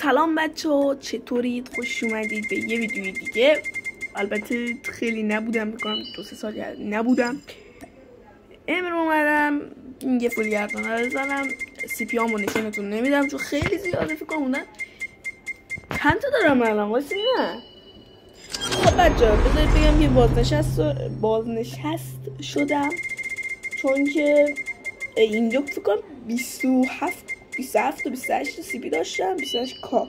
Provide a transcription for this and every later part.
سلام بچه ها، چطورید؟ خوش اومدید به یه ویدیوی دیگه. البته خیلی نبودم، بکنم 2-3 سال نبودم. امروز اومدم یه فول گردانه رو بزنم. سی پی همو نشونتون نمیدم چون خیلی زیاده، فکر کنم موندن چند تا دارم الان. واسه نه خب بچه ها بذارید بگم که بازنشست شدم، چون که اینجا فکر کنم 27 و 28 سی پی داشتم، 28 کا،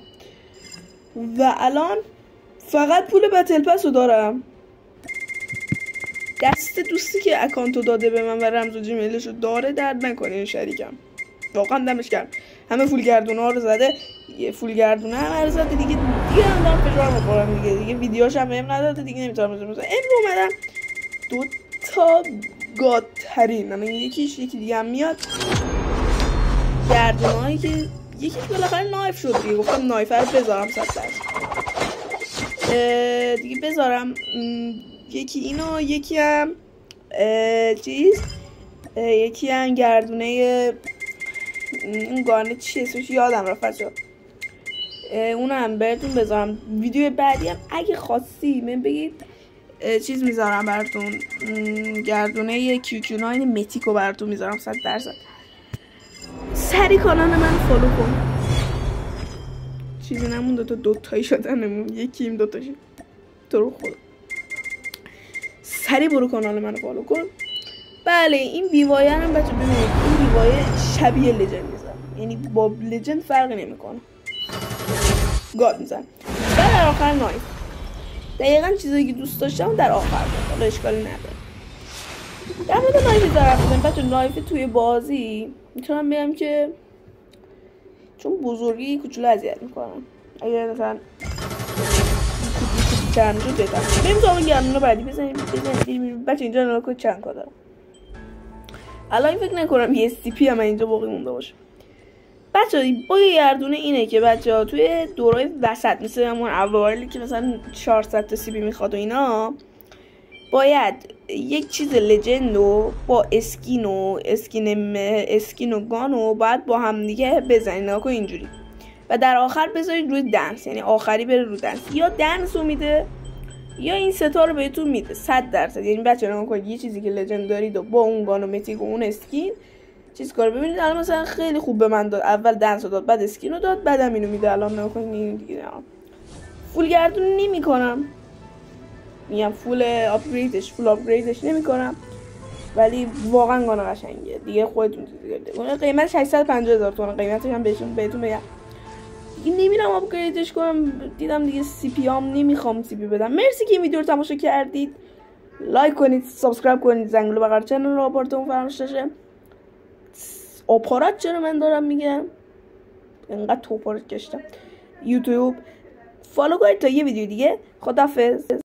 و الان فقط پول بتل پس رو دارم. دست دوستی که اکانتو داده به من و رمز و جیمیلش رو داره درد نکنه این شریکم، واقعا دمش گرم. همه فول گردونه ها رو زده، یه فول گردونه هم رو زده دیگه من دارم فشار میخورم دیگه ویدیوش هم بهم نداده دیگه، نمیتونم بزنم. امروز اومدم 2 تا گاد ترین، من یکی دیگه هم میاد گردونه هایی که یکیش بالاخره نایف شد دیگه، گفتم نایف رو بذارم 100% دیگه بذارم. یکی اینو، یکی هم یکی هم گردونه اون گانه چیه اسمش یادم رفت، اون هم براتون بذارم. ویدیو بعدی هم اگه خواستی من بگید چیز میذارم براتون، گردونه کیوکیو9 متیکو براتون میذارم 100%. سری کانال من فالو کن، چیزی نمونده تا 2 تایی شدنمون، یکیم 2 تاشی تو رو خدا. سری برو کانال من فالو کن. بله این بیوایر هم بچه ببینید، این بیوایر شبیه لجند میزن، یعنی با لجند فرقی نمیکنه، گاد میزن. و در آخر نایف، دقیقا چیزایی که دوست داشتم در آخر بود، اشکالی نداره. در مورد نایف دارم بچه، نایف توی بازی میتونم بگم که چون بزرگی کوچولو اذیت میکنم، اگر مثلا چند جو بهتر. بریم تا اون گردونه بعدی بزنیم بچه. اینجا نگاه کنید چند کا دارم الان. فکر نکنم یه سی پی هم اینجا باقی مونده باشه. بچه با یه گردونه اینه که بچه ها توی دورای وسط، مثل همون اوایلی که مثلا 400 تا سی پی میخواد و اینا، باید یک چیز لجند رو با اسکین و گانو باید با هم دیگه بزنید. نگاه کن اینجوری، و در آخر بذارید روی دنس، یعنی آخری بره رو دنس. یا دنس رو میده یا این ستا رو بهتون میده 100%. یعنی بچه نگاه کن یه چیزی که لجند دارید و با اون گانو متیک و اون اسکین چیز کار. ببینید الان مثلا خیلی خوب به من داد، اول دنس رو داد، بعد اسکین رو داد، بعدم اینو میده. الان نگاه کن این دیگه فول گردون نمی کنم، میگم فول آپگریدش نمی کنم، ولی واقعا گانه قشنگیه دیگه. خودتون دیگه قیمتش 850,000 تومان، قیمتش هم بهتون بگم دیگه. نمیرم آپگریدش کنم، دیدم دیگه سی پی هم نمیخوام سی پی بدم. مرسی که این ویدیو رو تماشا کردید، لایک کنید، سابسکرایب کنید، زنگوله بغل چنل رو آپارتمون فراموش نشه. آپارات چرا من دارم میگم اینقدر توپارت کشتم. یوتیوب فالو کنید تا یه ویدیو دیگه. خداحافظ.